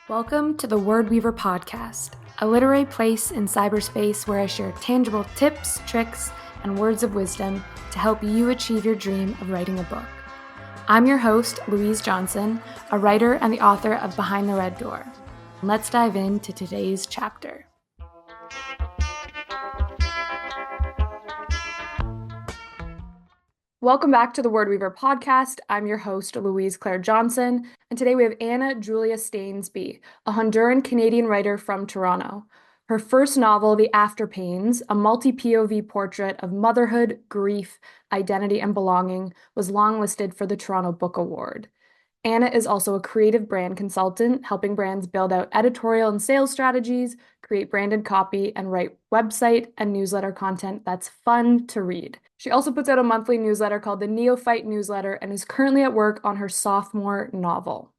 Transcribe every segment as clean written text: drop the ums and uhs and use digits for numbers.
Welcome to the Word Weaver podcast, a literary place in cyberspace where I share tangible tips, tricks, and words of wisdom to help you achieve your dream of writing a book. I'm your host, Louise Johnson, a writer and the author of Behind the Red Door. Let's dive into today's chapter. Welcome back to the Word Weaver podcast. I'm your host, Louise Claire Johnson, and today we have Anna Julia Stainsby, a Honduran-Canadian writer from Toronto. Her first novel, The AFTERPAINS, a multi-POV portrait of motherhood, grief, identity, and belonging, was longlisted for the Toronto Book Award. Anna is also a creative brand consultant, helping brands build out editorial and sales strategies, create branded copy, and write website and newsletter content that's fun to read. She also puts out a monthly newsletter called the Neophyte Newsletter and is currently at work on her sophomore novel.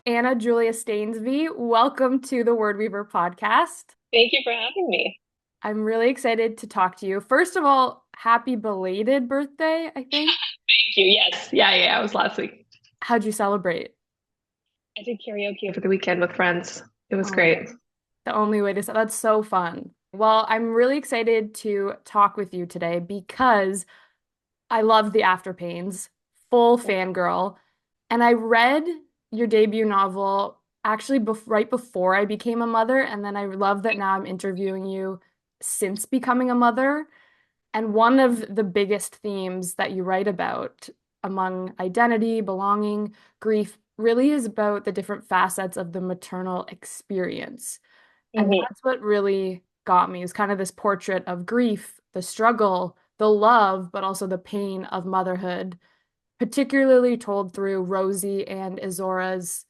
Anna Julia Stainsby, welcome to the Word Weaver podcast. Thank you for having me. I'm really excited to talk to you. First of all, happy belated birthday, I think. Thank you. Yes. Yeah. It was last week. How'd you celebrate? I did karaoke over the weekend with friends. It was great. The only way to that's so fun. Well, I'm really excited to talk with you today because I love The AFTERPAINS, full fangirl, and I read your debut novel actually right before I became a mother, and then I love that now I'm interviewing you since becoming a mother. And one of the biggest themes that you write about among identity, belonging, grief, really is about the different facets of the maternal experience. And that's what really got me, is kind of this portrait of grief, the struggle, the love, but also the pain of motherhood, particularly told through Rosie and Izora's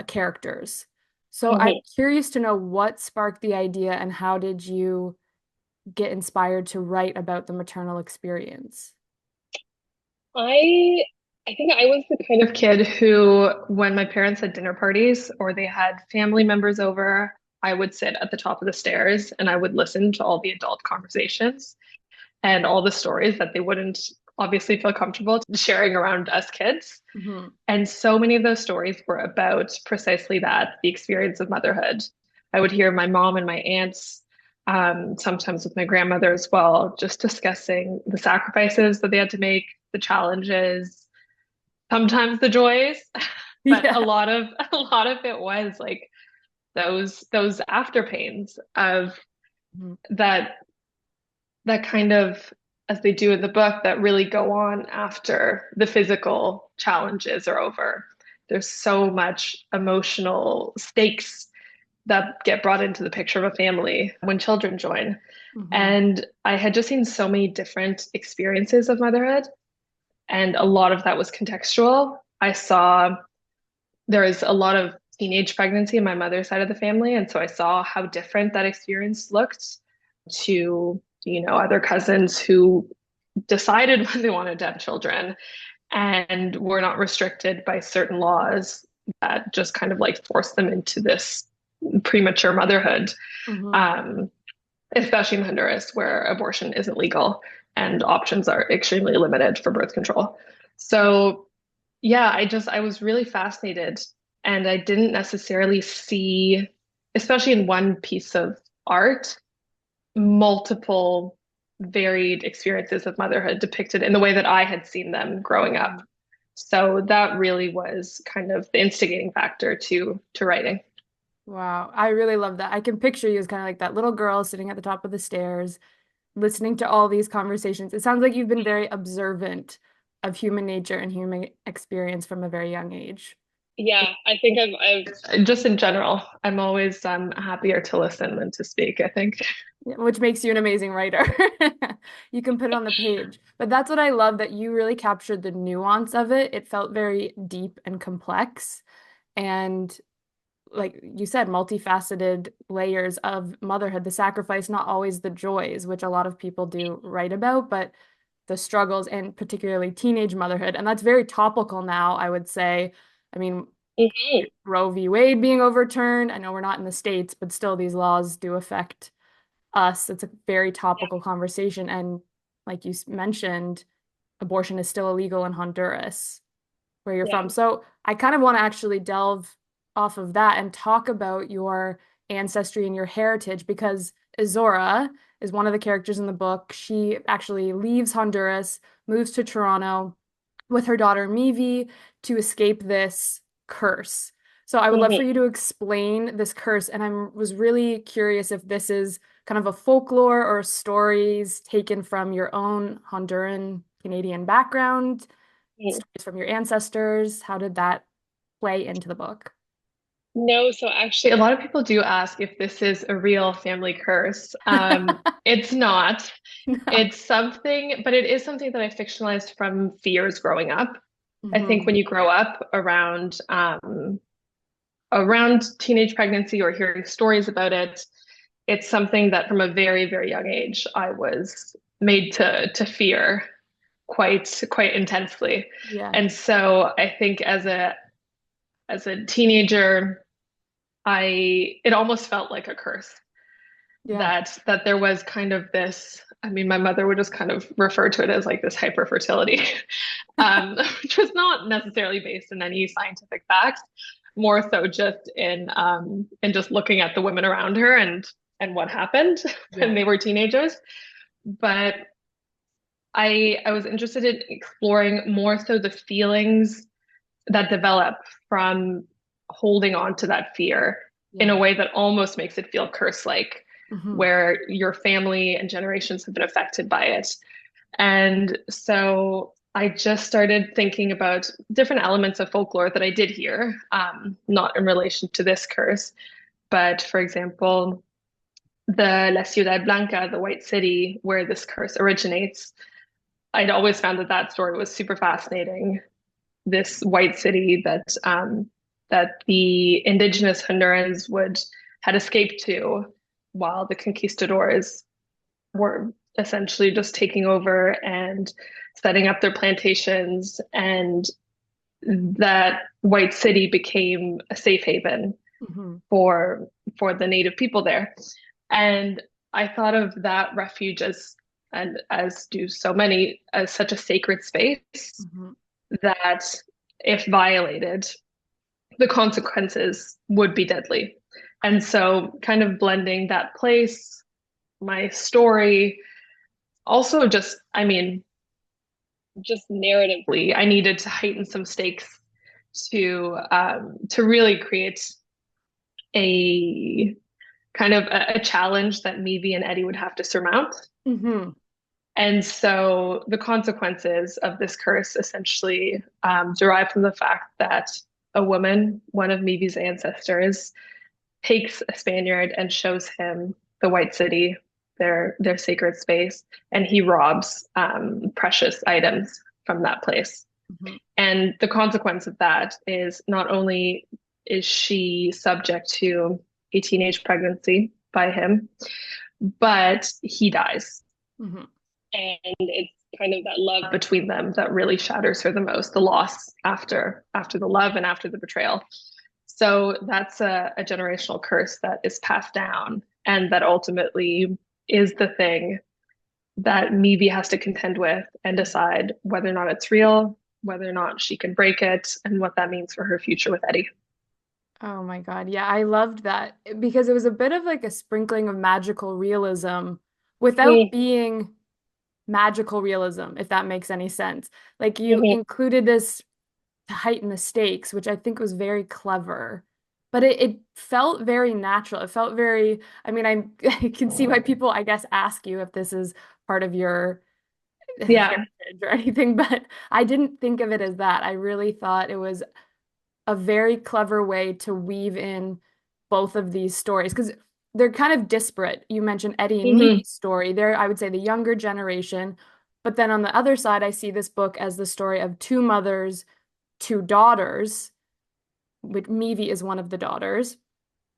characters. So I'm curious to know what sparked the idea and how did you get inspired to write about the maternal experience? I think I was the kind of kid who, when my parents had dinner parties or they had family members over, I would sit at the top of the stairs and I would listen to all the adult conversations and all the stories that they wouldn't obviously feel comfortable sharing around us kids. And so many of those stories were about precisely that, the experience of motherhood. I would hear my mom and my aunts, sometimes with my grandmother as well, just discussing the sacrifices that they had to make, the challenges, sometimes the joys, but a lot of it was like those after pains of that kind of, as they do in the book, that really go on after the physical challenges are over. There's so much emotional stakes that get brought into the picture of a family when children join. And I had just seen so many different experiences of motherhood, and a lot of that was contextual. I saw there was a lot of teenage pregnancy in my mother's side of the family, and so I saw how different that experience looked to, other cousins who decided when they wanted to have children and were not restricted by certain laws that just kind of like forced them into this premature motherhood, especially in Honduras, where abortion isn't legal and options are extremely limited for birth control. So yeah, I was really fascinated, and I didn't necessarily see, especially in one piece of art, multiple varied experiences of motherhood depicted in the way that I had seen them growing up. So that really was kind of the instigating factor to writing. Wow, I really love that. I can picture you as kind of like that little girl sitting at the top of the stairs, listening to all these conversations. It sounds like you've been very observant of human nature and human experience from a very young age. Yeah, I think I've just in general, I'm always happier to listen than to speak, I think. Which makes you an amazing writer. You can put it on the page. But that's what I love, that you really captured the nuance of it. It felt very deep and complex. And like you said, multifaceted layers of motherhood, the sacrifice, not always the joys, which a lot of people do write about, but the struggles and particularly teenage motherhood. And that's very topical now, I would say. I mean, Hmm. Roe v. Wade being overturned. I know we're not in the States, but still these laws do affect us. It's a very topical conversation. And like you mentioned, abortion is still illegal in Honduras, where you're Yeah. from. So I kind of want to actually delve off of that and talk about your ancestry and your heritage because Izora is one of the characters in the book. She actually leaves Honduras, moves to Toronto with her daughter Mivi to escape this curse. So I would love for Hmm. you to explain this curse, and I was really curious if this is kind of a folklore or stories taken from your own Honduran-Canadian background, stories from your ancestors. How did that play into the book? No, so actually, a lot of people do ask if this is a real family curse. It's not. No. It's something, but it is something that I fictionalized from fears growing up. I think Hmm. when you grow up around teenage pregnancy or hearing stories about it, it's something that from a very, very young age I was made to fear quite intensely. Yeah. And so I think as a teenager, I it almost felt like a curse Yeah. that there was kind of this. I mean, my mother would just kind of refer to it as like this hyperfertility, which was not necessarily based in any scientific facts, more so just in just looking at the women around her and what happened when Yeah. they were teenagers. But I was interested in exploring more so the feelings that develop from holding on to that fear in a Yeah. way that almost makes it feel curse-like, Hmm. where your family and generations have been affected by it. And so I just started thinking about different elements of folklore that I did hear, not in relation to this curse, but for example, the La Ciudad Blanca, the White City, where this curse originates. I'd always found that that story was super fascinating. This white city that the indigenous Hondurans would had escaped to while the conquistadors were essentially just taking over and setting up their plantations, and that white city became a safe haven Hmm. for for the native people there. And I thought of that refuge as, and as do so many, as such a sacred space Hmm. that if violated, the consequences would be deadly. And so, kind of blending that place, my story, also just, I mean, just narratively, I needed to heighten some stakes to really create a kind of a challenge that Meavy and Eddie would have to surmount. Hmm. And so the consequences of this curse essentially derive from the fact that a woman, one of Meavy's ancestors, takes a Spaniard and shows him the White City, their sacred space, and he robs precious items from that place. Hmm. And the consequence of that is not only is she subject to a teenage pregnancy by him, but he dies. Hmm. And it's kind of that love between them that really shatters her the most, the loss after the love and after the betrayal. So that's a generational curse that is passed down and that ultimately is the thing that Meavy has to contend with and decide whether or not it's real, whether or not she can break it, and what that means for her future with Eddie. Oh my God. Yeah, I loved that because it was a bit of like a sprinkling of magical realism without Mm-hmm. being magical realism, if that makes any sense. Like you Mm-hmm. included this to heighten the stakes, which I think was very clever. But it felt very natural. It felt very, I mean, I can see why people, I guess, ask you if this is part of your Yeah. heritage or anything, but I didn't think of it as that. I really thought it was a very clever way to weave in both of these stories because they're kind of disparate. You mentioned Eddie and Mm-hmm. Meavy's story. They're, I would say, the younger generation. But then on the other side, I see this book as the story of two mothers, two daughters, which Meavy is one of the daughters.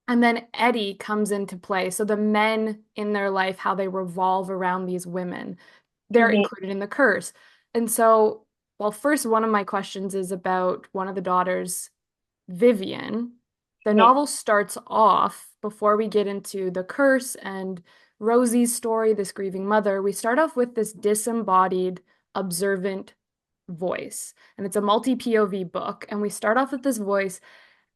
And then Eddie comes into play. So the men in their life, how they revolve around these women, they're Mm-hmm. included in the curse. And so, well, first, one of my questions is about one of the daughters, Vivian. The Mhm. novel starts off, before we get into the curse and Rosie's story, this grieving mother, we start off with this disembodied, observant voice. And it's a multi-POV book. And we start off with this voice,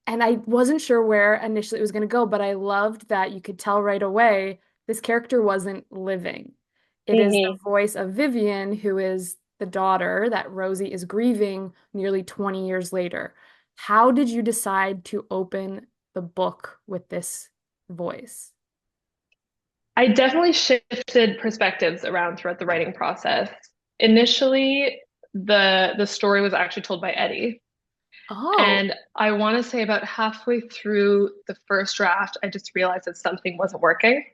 and I wasn't sure where initially it was going to go, but I loved that you could tell right away this character wasn't living. It is the Mhm. voice of Vivian, who is the daughter that Rosie is grieving nearly 20 years later. How did you decide to open the book with this voice? I definitely shifted perspectives around throughout the writing process. Initially, the story was actually told by Eddie. Oh, And I want to say about halfway through the first draft, I just realized that something wasn't working.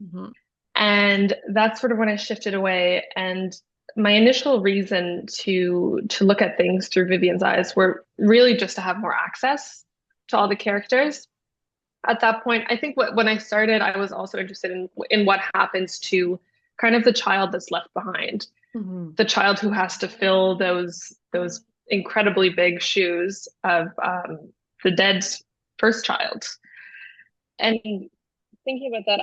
mhm, And that's sort of when I shifted away. And my initial reason to look at things through Vivian's eyes were really just to have more access to all the characters. At that point, I think when I started, I was also interested in what happens to kind of the child that's left behind, mhm. the child who has to fill those incredibly big shoes of the dead first child. And thinking about that,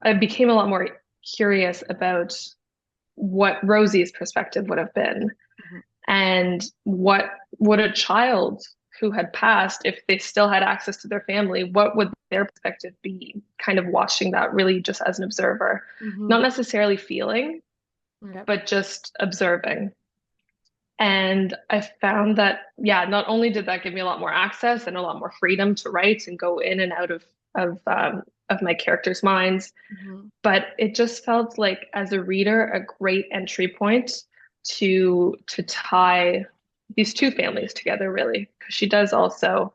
I became a lot more curious about what Rosie's perspective would have been Mhm. and what would a child who had passed, if they still had access to their family, what would their perspective be? Kind of watching that really just as an observer, not Mhm. necessarily feeling, Yep. but just observing. And I found that, yeah, not only did that give me a lot more access and a lot more freedom to write and go in and out of my characters' minds, Mhm. but it just felt like as a reader a great entry point to tie these two families together, really, because she does also,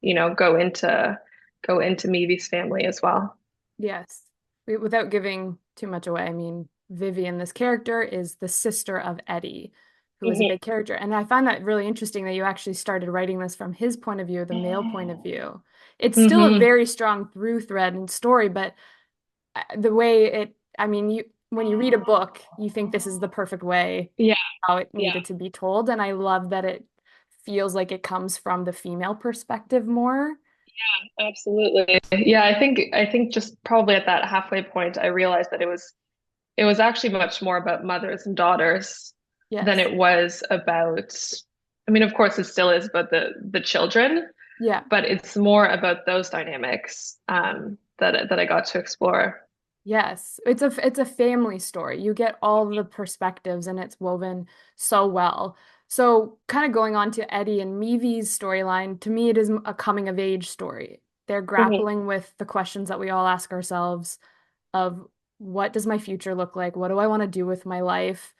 go into Meavy's family as well. Yes. Without giving too much away, I mean, Vivian, this character, is the sister of Eddie, who is a Mhm. big character. And I find that really interesting that you actually started writing this from his point of view, the male point of view. It's still a Hmm. very strong through thread and story, but the way it, I mean, you when you read a book, you think this is the perfect way Yeah, how it yeah, needed to be told. And I love that it feels like it comes from the female perspective more. absolutely. Yeah, I think just probably at that halfway point, I realized that it was actually much more about mothers and daughters than Yes. it was about. I mean, of course, it still is about the children, Yeah. but it's more about those dynamics that I got to explore. Yes, it's a family story. You get all the perspectives and it's woven so well. So, kind of going on to Eddie and Meavy's storyline, to me it is a coming of age story. They're Mhm. grappling with the questions that we all ask ourselves of what does my future look like? What do I want to do with my life?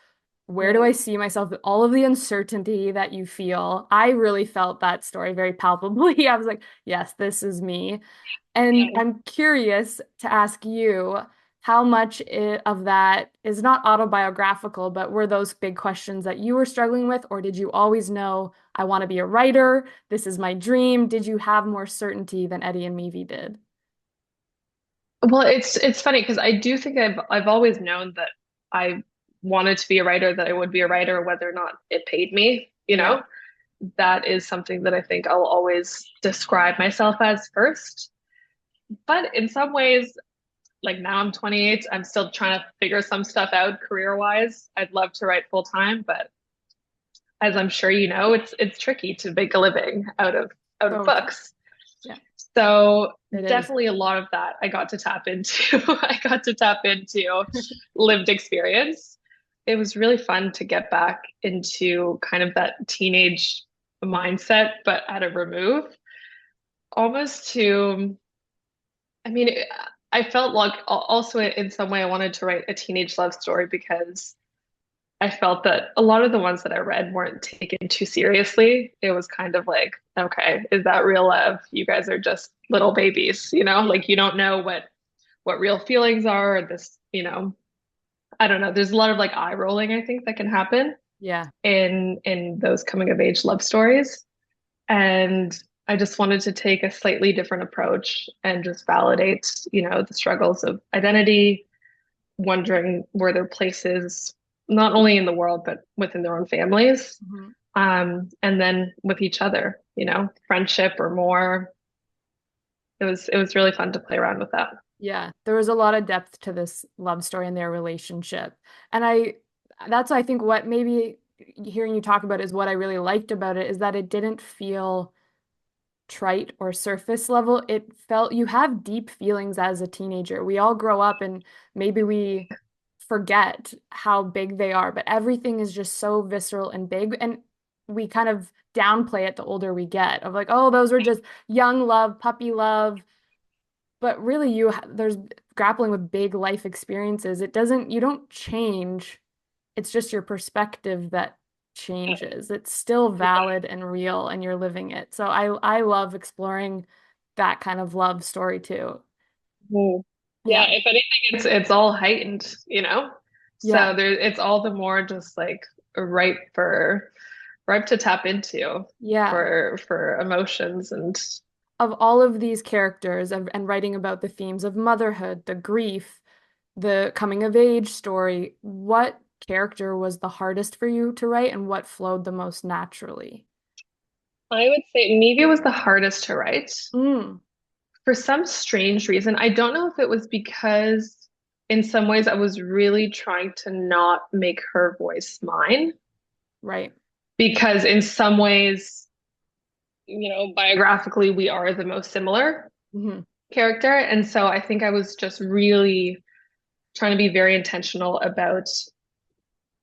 Where do I Mm. see myself? All of the uncertainty that you feel. I really felt that story very palpably. I was like, yes, this is me. And Yeah. I'm curious to ask you how much of that is not autobiographical, but were those big questions that you were struggling with, or did you always know, I want to be a writer? This is my dream. Did you have more certainty than Eddie and Meavy did? Well, it's funny because I do think I've always known that I wanted to be a writer, that I would be a writer, whether or not it paid me, Yeah. that is something that I think I'll always describe myself as first. But in some ways, like now I'm 28, I'm still trying to figure some stuff out career-wise. I'd love to write full time, but as I'm sure you know, it's tricky to make a living out of So true. books. Yeah, So it is. definitely a lot of that I got to tap into. I got to tap into lived experience. It was really fun to get back into kind of that teenage mindset, but at a remove, almost to, I mean, I felt like also in some way I wanted to write a teenage love story because I felt that a lot of the ones that I read weren't taken too seriously. It was kind of like, okay, is that real love? You guys are just little babies, Yeah. like you don't know what real feelings are, or this, I don't know. There's a lot of like eye rolling, I think, that can happen Yeah. in those coming of age love stories. And I just wanted to take a slightly different approach and just validate, the struggles of identity, wondering where their places, not only in the world, but within their own families. Mhm. and then with each other, friendship or more. It was really fun to play around with that. Yeah, there was a lot of depth to this love story and their relationship. And that's, I think, what maybe hearing you talk about is what I really liked about it is that it didn't feel trite or surface level. It felt you have deep feelings as a teenager. We all grow up and maybe we forget how big they are, but everything is just so visceral and big. And we kind of downplay it the older we get of like, oh, those were just young love, puppy love. But really, there's grappling with big life experiences. You don't change. It's just your perspective that changes. It's still valid and real, and you're living it. So I love exploring that kind of love story too. Mhm. Yeah, Yeah. if anything, it's all heightened. Yeah. So it's all the more just like ripe for ripe to tap into Yeah. for emotions and Of all of these characters and writing about the themes of motherhood, the grief, the coming of age story, what character was the hardest for you to write and what flowed the most naturally? I would say maybe it was the hardest to write. Mm, For some strange reason. I don't know if it was because in some ways I was really trying to not make her voice mine, right. because in some ways, biographically, we are the most similar Hmm. character. And so I think I was just really trying to be very intentional about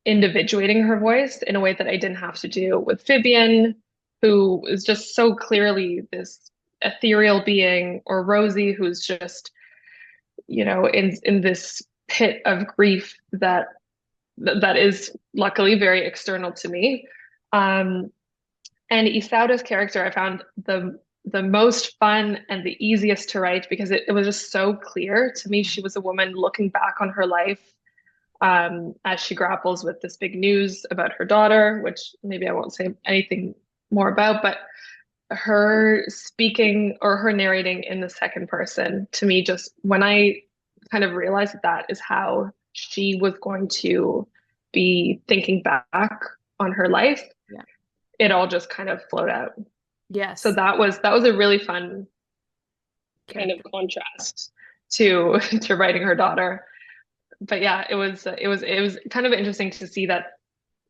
individuating her voice in a way that I didn't have to do with Vivian, who is just so clearly this ethereal being, or Rosie, who's just in this pit of grief that is luckily very external to me. Um, and Isauda's character I found the most fun and the easiest to write because it was just so clear to me. She was a woman looking back on her life as she grapples with this big news about her daughter, which maybe I won't say anything more about, but her speaking or her narrating in the second person to me, just when I kind of realized that that is how she was going to be thinking back on her life, Yeah. it all just kind of flowed out. So Yes. that was a really fun kind of Character. contrast to to writing her daughter. But yeah, it was kind of interesting to see that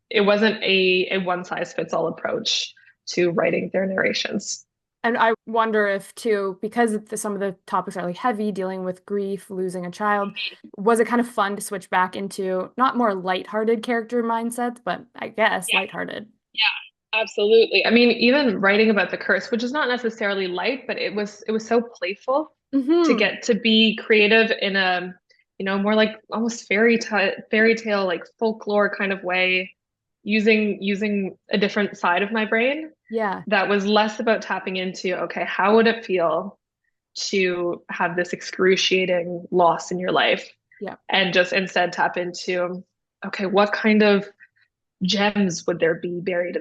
it wasn't a one size fits all approach to writing their narrations. And I wonder if too, because some of the topics are like heavy, dealing with grief, losing a child, was it kind of fun to switch back into not more lighthearted character mindsets, but I guess lighthearted. Yeah, absolutely. I mean, even writing about the curse, which is not necessarily light, but it was so playful to Hmm. get to be creative in a, more like almost fairy tale like folklore kind of way, using a different side of my brain Yeah. that was less about tapping into, okay, how would it feel to have this excruciating loss in your life, Yeah. and just instead tap into, okay, what kind of gems would there be buried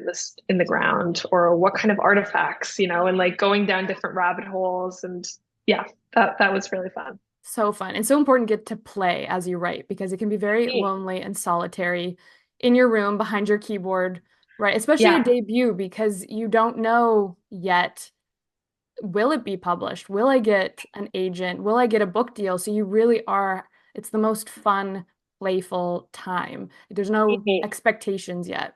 in the ground, or what kind of artifacts, and like going down different rabbit holes. And yeah, that was really fun. So fun and so important to get to play as you write because it can be very lonely and solitary in your room behind your keyboard, right? Especially a Yeah. debut because you don't know yet, will it be published? Will I get an agent? Will I get a book deal? So you really are, it's the most fun, playful time. There's no Mhm. expectations yet.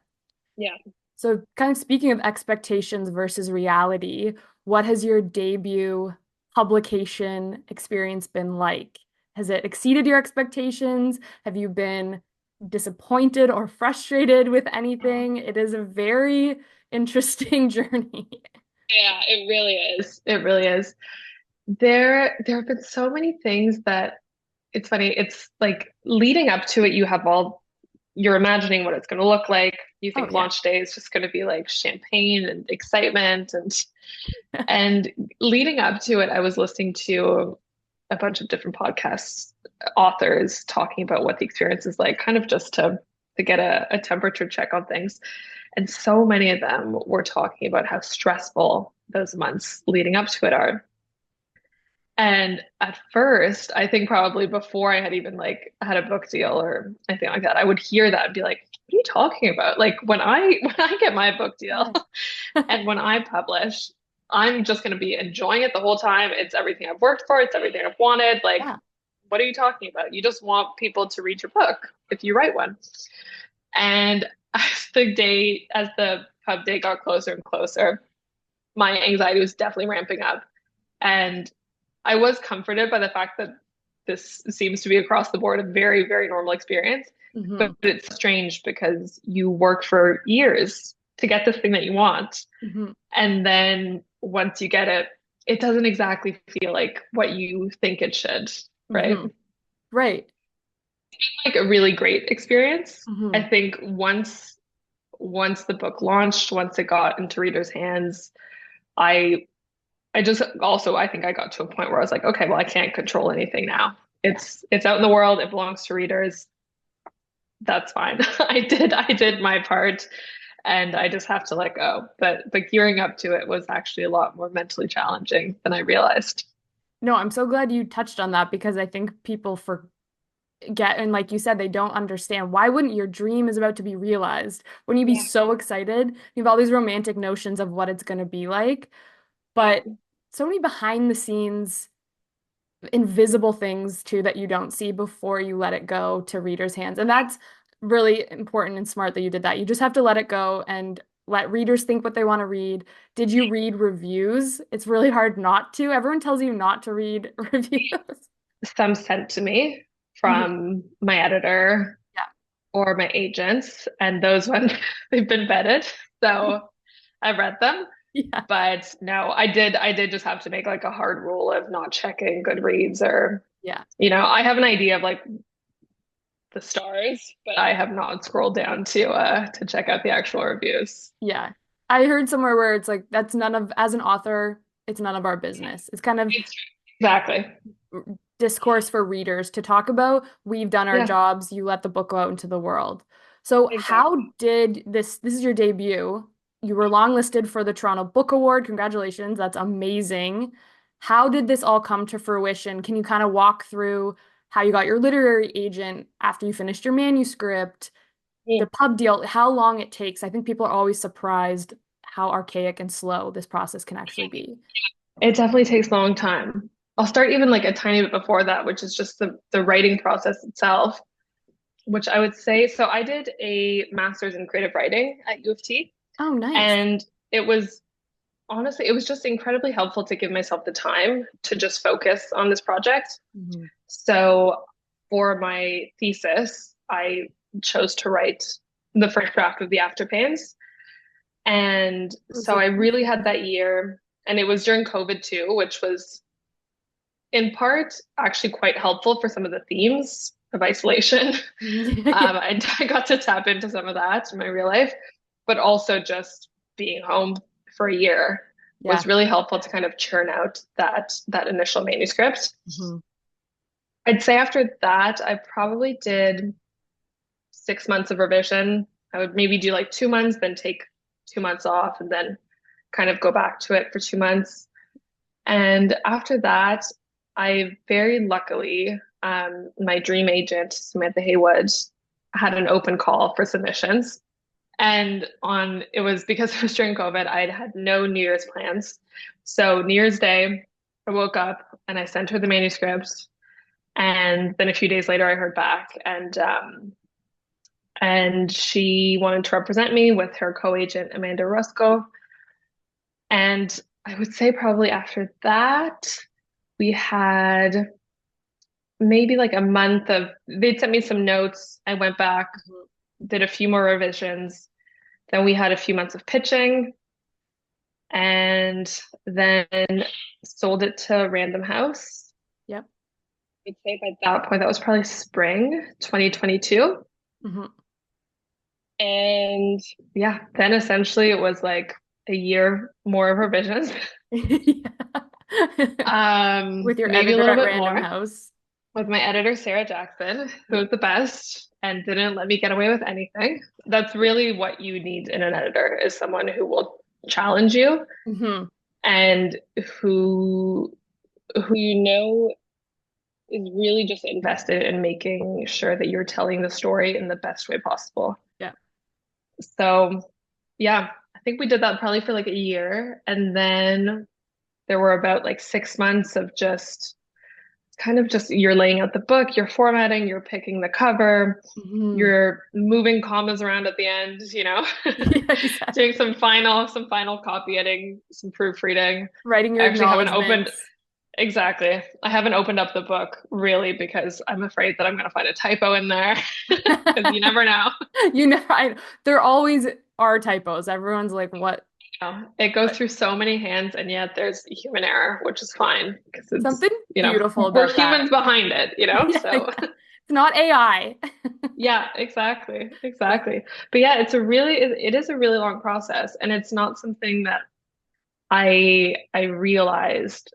Yeah. So, kind of speaking of expectations versus reality, what has your debut publication experience been like? Has it exceeded your expectations? Have you been disappointed or frustrated with anything? It is a very interesting journey. Yeah, it really is. It really is. There have been so many things that it's funny. It's like leading up to it, you're imagining what it's going to look like. You Oh, think yeah. launch day is just going to be like champagne and excitement, and leading up to it, I was listening to a bunch of different podcasts, authors talking about what the experience is like, kind of just to get a temperature check on things. And so many of them were talking about how stressful those months leading up to it are. And at first, I think probably before I had even like had a book deal or anything like that, I would hear that and be like, are you talking about? Like when I when I get my book deal Yeah. and when I publish, I'm just going to be enjoying it the whole time. It's everything I've worked for, it's everything I've wanted. Like, Yeah. what are you talking about? You just want people to read your book if you write one. And as the pub day got closer and closer, my anxiety was definitely ramping up. And I was comforted by the fact that this seems to be across the board a very, very normal experience. Hmm. But it's strange because you work for years to get this thing that you want. Hmm. And then once you get it, it doesn't exactly feel like what you think it should, right? Hmm. Right. Like a really great experience. I Hmm. think once the book launched, once it got into readers' hands, I I just also I think I got to a point where I was like, okay, well, I can't control anything now. Yeah. It's out in the world, it belongs to readers. That's fine. I did my part and I just have to let go. But gearing up to it was actually a lot more mentally challenging than I realized. No, I'm so glad you touched on that because I think people forget, and like you said, they don't understand. Why wouldn't your dream is about to be realized? Wouldn't you be Yeah. so excited? You have all these romantic notions of what it's going to be like, Yeah. but so many behind the scenes, invisible things too that you don't see before you let it go to readers' hands. And that's really important and smart that you did that. You just have to let it go and let readers think what they want to read. Did you read reviews? It's really hard not to. Everyone tells you not to read reviews. Some sent to me Mhm. from my editor Yeah. or my agents, and those ones they've been vetted. So I read them. Yeah. But no, I did just have to make like a hard rule of not checking Goodreads or, Yeah. I have an idea of like the stars, but I have not scrolled down to check out the actual reviews. Yeah. I heard somewhere where it's like that's none of as an author, it's none of our business. It's kind of It's exactly. discourse for readers to talk about. We've done our Yeah, jobs, you let the book go out into the world. So how exactly. did this is your debut. You were longlisted for the Toronto Book Award. Congratulations. That's amazing. How did this all come to fruition? Can you kind of walk through how you got your literary agent after you finished your manuscript, Yeah. the pub deal, how long it takes? I think people are always surprised how archaic and slow this process can actually be. It definitely takes a long time. I'll start even like a tiny bit before that, which is just the writing process itself, which I would say, so I did a master's in creative writing at U of T, Oh, nice. and it was honestly, it was just incredibly helpful to give myself the time to just focus on this project. Mhm. So for my thesis, I chose to write the first draft of the Afterpains. And Oh, so so I really had that year, and it was during COVID too, which was in part actually quite helpful for some of the themes of isolation. yeah. I got to tap into some of that in my real life, but also just being home for a year was Yeah. really helpful to kind of churn out that initial manuscript. Mhm. I'd say after that, I probably did 6 months of revision. I would maybe do like 2 months, then take 2 months off, and then kind of go back to it for 2 months. And after that, I very luckily, my dream agent, Samantha Haywood, had an open call for submissions. And it was because it was during COVID, I'd had no New Year's plans. So New Year's Day, I woke up and I sent her the manuscript. And then a few days later, I heard back, and she wanted to represent me with her co-agent Amanda Rusco. And I would say probably after that, we had maybe like a month of they'd sent me some notes. I went back, Mhm. did a few more revisions. Then we had a few months of pitching and then sold it to Random House. Yep. I'd say by that point, that was probably spring 2022. Mhm. And yeah, then essentially it was like a year more of revisions. Yeah. With your Maybe a editor little at bit Random more House. with my editor, Sarah Jackson, who Yeah. was the best and didn't let me get away with anything. That's really what you need in an editor is someone who will challenge you Hmm. and who is really just invested in making sure that you're telling the story in the best way possible. Yeah. So yeah, I think we did that probably for like a year. And then there were about like 6 months of just kind of just you're laying out the book, you're formatting, you're picking the cover, Mhm. you're moving commas around at the end, Yeah, exactly. doing some final copy editing, some proofreading. Writing I your actually haven't opened acknowledgments. exactly. I haven't opened up the book really because I'm afraid that I'm going to find a typo in there because you never know. You know, there always are typos. Everyone's like, It goes what? through so many hands, and yet there's human error, which is fine because Something it's, beautiful we're about that. humans behind it. Yeah, So yeah. It's not AI. yeah, exactly, Yeah. exactly. But yeah, it is a really long process, and it's not something that I realized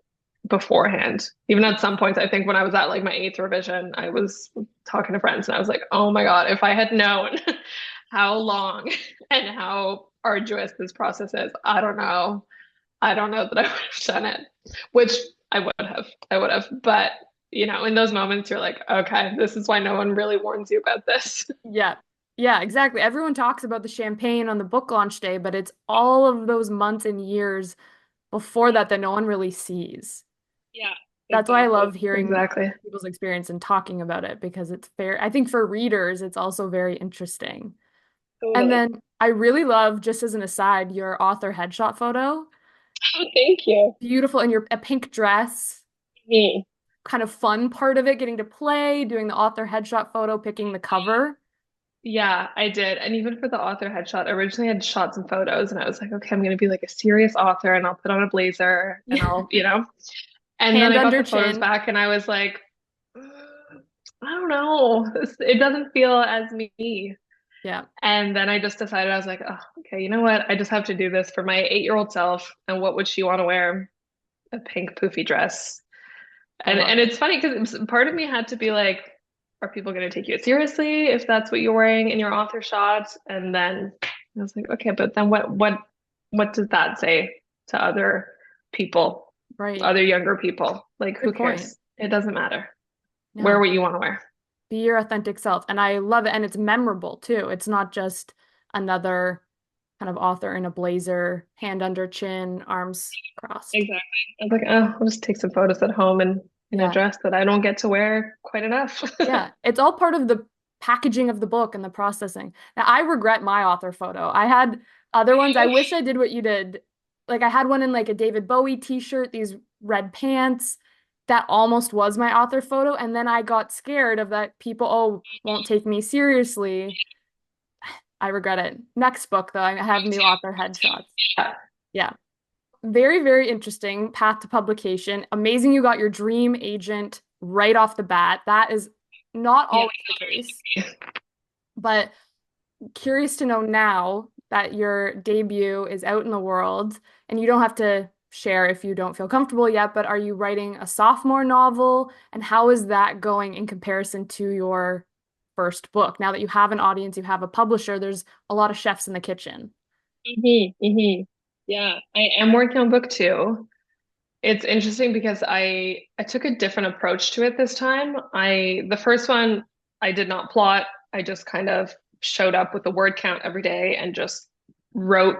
beforehand. Even at some points, I think when I was at like my eighth revision, I was talking to friends and I was like, oh my God, if I had known how long and how arduous this process is, I don't know. I don't know that I would have done it, which I would have. I would have. But, in those moments, you're like, okay, this is why no one really warns you about this. Yeah. Yeah, exactly. Everyone talks about the champagne on the book launch day, but it's all of those months and years before that that no one really sees. Yeah, That's why I exactly. love hearing Exactly. people's experience and talking about it because it's fair. I think for readers, it's also very interesting. And Totally. then I really love, just as an aside, your author headshot photo. Oh, thank you. Beautiful in your a pink dress. Me. Kind of fun part of it, getting to play, doing the author headshot photo, picking the cover. Yeah, I did. And even for the author headshot, originally I had shot some photos and I was like, okay, I'm going to be like a serious author and I'll put on a blazer and Yeah. I'll. And then Hand I got under the photos chin. back and I was like, I don't know. It doesn't feel as me. Yeah. And then I just decided, I was like, oh, okay, you know what? I just have to do this for my 8-year-old self. And what would she want to wear? A pink poofy dress. I love And it. it's funny because part of me had to be like, are people going to take you seriously if that's what you're wearing in your author shot? And then I was like, okay, but then what does that say to other people, Right. other younger people? Like, who Good point. cares? It doesn't matter. Wear No. what you want to wear. Be your authentic self. And I love it. And it's memorable too. It's not just another kind of author in a blazer, hand under chin, arms crossed. Exactly. I was like, oh, I'll just take some photos at home and in a Yeah. dress that I don't get to wear quite enough. Yeah. It's all part of the packaging of the book and the processing. Now, I regret my author photo. I had other ones. I wish I did what you did. Like I had one in like a David Bowie t-shirt, these red pants. That almost was my author photo. And then I got scared of that people, oh, won't take me seriously. I regret it. Next book, though, I have new author headshots. Yeah. Yeah. Very, very interesting path to publication. Amazing you got your dream agent right off the bat. That is not Yeah. always the case, but curious to know now that your debut is out in the world and you don't have to share if you don't feel comfortable yet, but are you writing a sophomore novel? And how is that going in comparison to your first book? Now that you have an audience, you have a publisher, there's a lot of chefs in the kitchen. Yeah, I am working on book two. It's interesting because I took a different approach to it this time. The first one I did not plot. I just kind of showed up with a word count every day and just wrote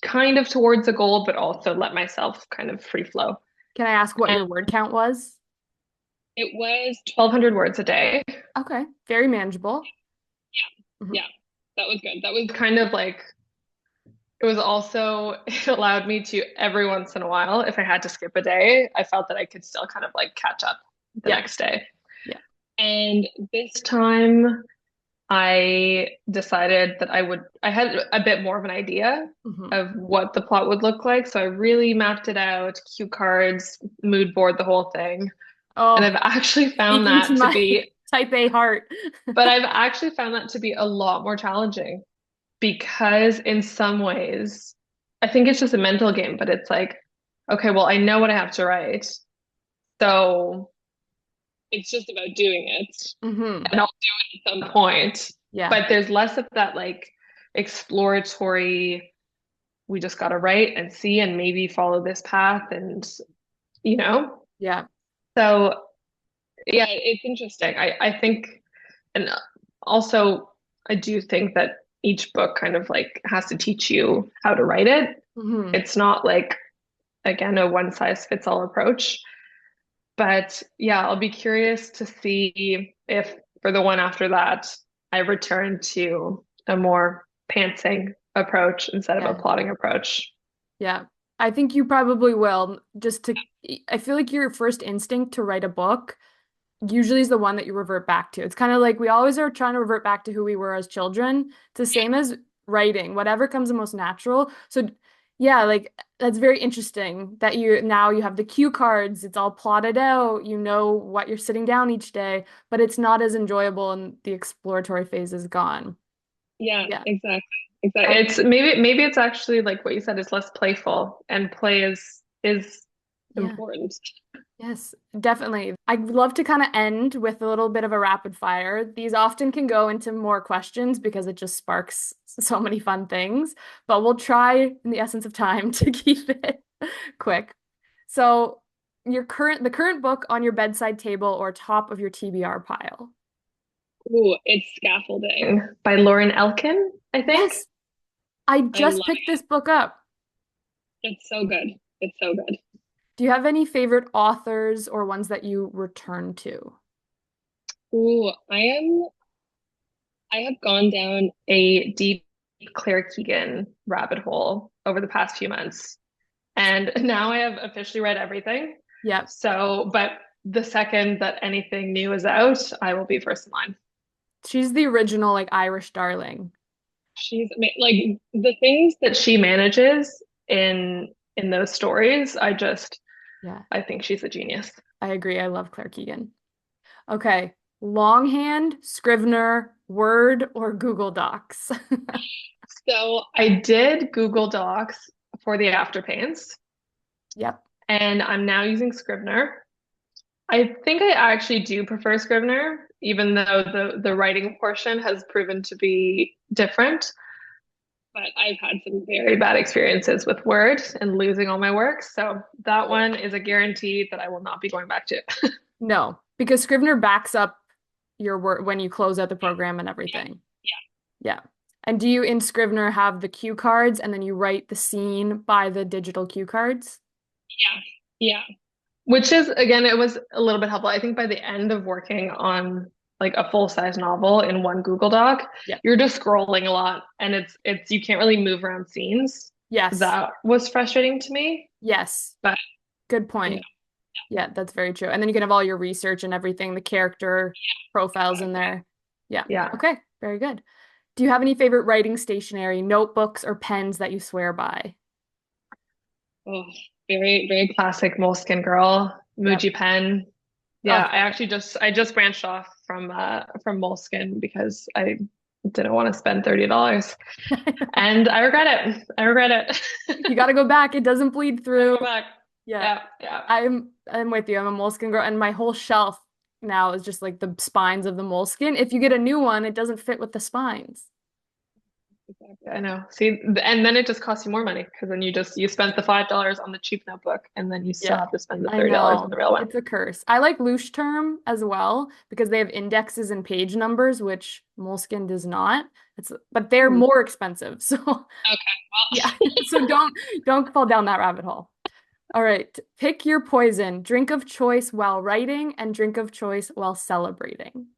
kind of towards a goal, but also let myself kind of free flow. Can I ask what And your word count was? it was 1,200 words a day. Okay, very manageable. Mhm. Yeah, that was good. That was kind of like it was also it allowed me to every once in a while, if I had to skip a day, I felt that I could still kind of like catch up the Yeah, next day. yeah. And this time I decided that I had a bit more of an idea Hmm. of what the plot would look like. So I really mapped it out, cue cards, mood board, the whole thing. And Oh, I've actually found speaking to that to my be, type A heart. but I've actually found that to be a lot more challenging because in some ways, I think it's just a mental game, but it's like, okay, well, I know what I have to write. So it's just about doing it. Hmm. And I'll do it at some point. Yeah, But there's less of that like exploratory, we just got to write and see and maybe follow this path and, you know? yeah. So yeah, it's interesting. I think, and also I do think that each book kind of like has to teach you how to write it. Hmm. It's not like, again, a one size fits all approach. But yeah, I'll be curious to see if for the one after that, I return to a more pantsing approach instead of a Yeah. plotting approach. Yeah. I think you probably will. I feel like your first instinct to write a book usually is the one that you revert back to. It's kind of like we always are trying to revert back to who we were as children. It's the same as writing, whatever comes the most natural. So yeah, like that's very interesting that you have the cue cards, it's all plotted out, you know what you're sitting down each day, but it's not as enjoyable and the exploratory phase is gone. Yeah, Yeah. exactly. Exactly. I It's maybe it's actually like what you said, it's less playful and play is yeah. important. Yes, definitely. I'd love to kind of end with a little bit of a rapid fire. These often can go into more questions because it just sparks so many fun things, but we'll try in the essence of time to keep it quick. So, the current book on your bedside table or top of your TBR pile. Ooh, it's Scaffolding by Lauren Elkin, I think. Yes, I I just love picked this book up. it. It's so good. It's so good. Do you have any favorite authors or ones that you return to? Ooh, I have gone down a deep Claire Keegan rabbit hole over the past few months. And now I have officially read everything. Yep. So, but the second that anything new is out, I will be first in line. She's the original like Irish darling. Like the things that she manages in those stories, Yeah. I think she's a genius. I agree. I love Claire Keegan. Okay. Longhand, Scrivener, Word, or Google Docs? So I did Google Docs for the AFTERPAINS, Yep. and I'm now using Scrivener. I think I actually do prefer Scrivener, even though the writing portion has proven to be different. But I've had some very bad experiences with Word and losing all my work. So that one is a guarantee that I will not be going back to. No, because Scrivener backs up your work when you close out the program and everything. Yeah. And do you in Scrivener have the cue cards and then you write the scene by the digital cue cards? Yeah. Yeah. Which is, again, it was a little bit helpful. I think by the end of working on like a full-size novel in one Google Doc, Yeah. you're just scrolling a lot and it's you can't really move around scenes. Yes. That was frustrating to me. Yes. But Good you know, point. Yeah, that's very true. And then you can have all your research and everything, the character profiles in exactly. there. Yeah. Yeah. Okay. Very good. Do you have any favorite writing stationery, notebooks, or pens that you swear by? Oh, very, very classic Moleskin girl, Yep. Muji pen. Yeah, Oh, I just branched off from Moleskin because I didn't want to spend $30. And I regret it. I regret it. you got to go back. It doesn't bleed Gotta through. go back. Yeah. Yeah, yeah. I'm with you. I'm a moleskin girl, and my whole shelf now is just like the spines of the moleskin. If you get a new one, it doesn't fit with the spines. Exactly. I know. See, and then it just costs you more money because then you spent the $5 on the cheap notebook and then you still Yeah. have to spend the I $30 on the know. real one. It's a curse. I like Louche term as well because they have indexes and page numbers, which Moleskine does not. But they're Hmm. more expensive. So Okay, yeah. well, So don't fall down that rabbit hole. All right. Pick your poison. Drink of choice while writing and drink of choice while celebrating.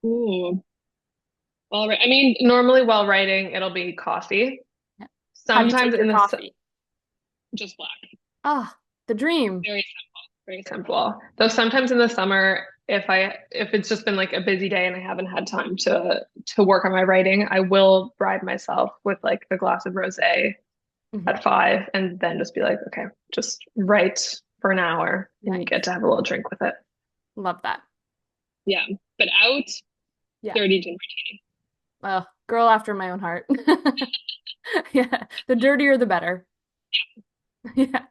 ooh. Well, I mean, normally while writing, it'll be coffee. Yeah. How do you Sometimes take your in the coffee? just black. Ah, the dream. Very simple. Very simple. Though sometimes in the summer, if it's just been like a busy day and I haven't had time to work on my writing, I will bribe myself with like a glass of rosé Mhm. at 5 and then just be like, okay, just write for an hour and you Nice. get to have a little drink with it. Love that. Yeah. But out, Yeah. 30 gin martini. Girl after my own heart. Yeah. The dirtier, the better. Yeah.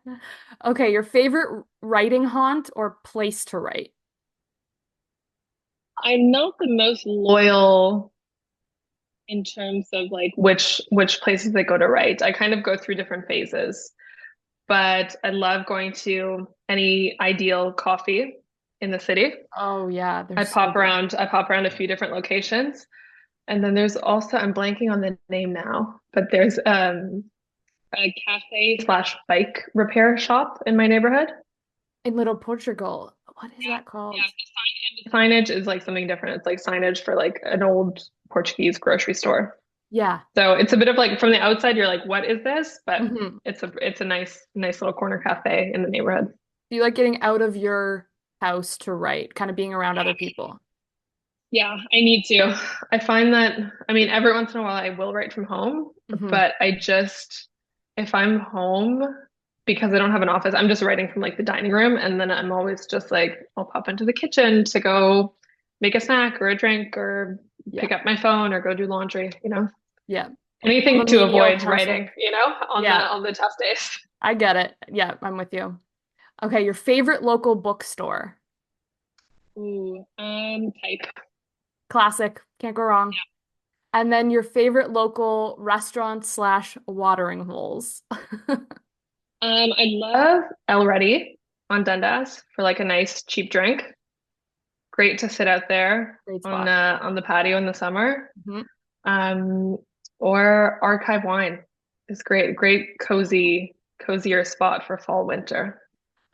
Okay, your favorite writing haunt or place to write? I'm not the most loyal in terms of like which places they go to write. I kind of go through different phases, but I love going to any ideal coffee in the city. Oh yeah, they're so good. I pop around a few different locations. And then there's also, I'm blanking on the name now, but there's a cafe slash bike repair shop in my neighborhood. In Little Portugal. What is that Yeah, called? the signage is like something different. It's like signage for like an old Portuguese grocery store. Yeah. So it's a bit of like from the outside, you're like, what is this? But Hmm. it's a nice little corner cafe in the neighborhood. Do you like getting out of your house to write, kind of being around other people? Yeah, I need to. I find that, I mean, every once in a while I will write from home, Hmm. but if I'm home, because I don't have an office, I'm just writing from like the dining room. And then I'm always just like, I'll pop into the kitchen to go make a snack or a drink or Yeah. pick up my phone or go do laundry, Yeah. I'm anything a to menial avoid household. writing, on the Yeah, on the tough days. I get it. Yeah, I'm with you. Okay, your favorite local bookstore. Ooh, type. Classic. Can't go wrong. And then your favorite local restaurant slash watering holes. I love El Ready on Dundas for like a nice cheap drink. Great to sit out there Great on spot. on the patio in the summer. Mhm. Um, or Archive Wine is great. Great cozier spot for fall winter.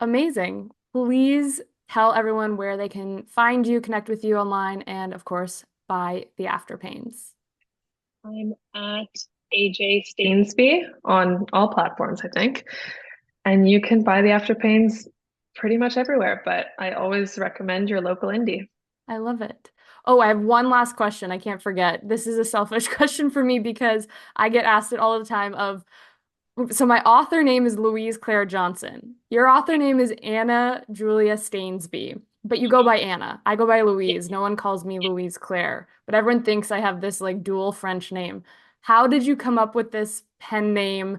Amazing. Please tell everyone where they can find you, connect with you online, and of course, buy the Afterpains. I'm at AJ Stainsby on all platforms, I think. And you can buy the Afterpains pretty much everywhere, but I always recommend your local indie. I love it. Oh, I have one last question I can't forget. This is a selfish question for me because I get asked it all the time of, so my author name is Louise Claire Johnson. Your author name is Anna Julia Stainsby, but you go by Anna. I go by Louise. No one calls me Louise Claire, but everyone thinks I have this like dual French name. How did you come up with this pen name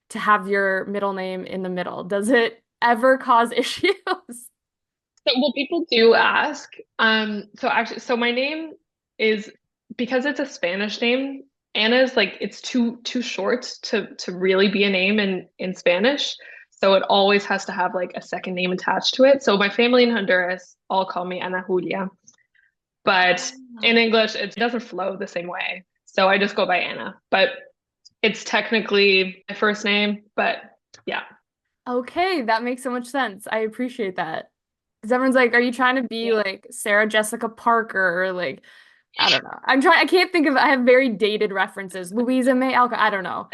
to have your middle name in the middle? Does it ever cause issues? So, well, people do ask. So my name is because it's a Spanish name. Anna is like it's too short to really be a name in Spanish. So it always has to have like a second name attached to it. So my family in Honduras all call me Ana Julia, but in Ah. English it doesn't flow the same way. So I just go by Anna. But it's technically my first name, but yeah. Okay, that makes so much sense. I appreciate that. Because everyone's like, are you trying to be Yeah. like Sarah Jessica Parker or like I don't know. I can't think of, I have very dated references. Louisa May Alcott, I don't know.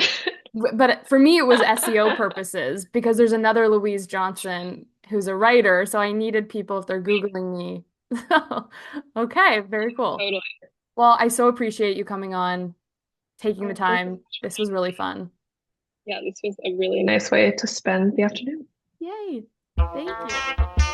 But for me, it was SEO purposes because there's another Louise Johnson who's a writer. So I needed people if they're Googling me. So, okay, very cool. Totally. Well, I so appreciate you coming on, taking the Oh, thank you so time. much for This was having really me. fun. Yeah, this was a really nice way to spend the afternoon. Yay. Thank you.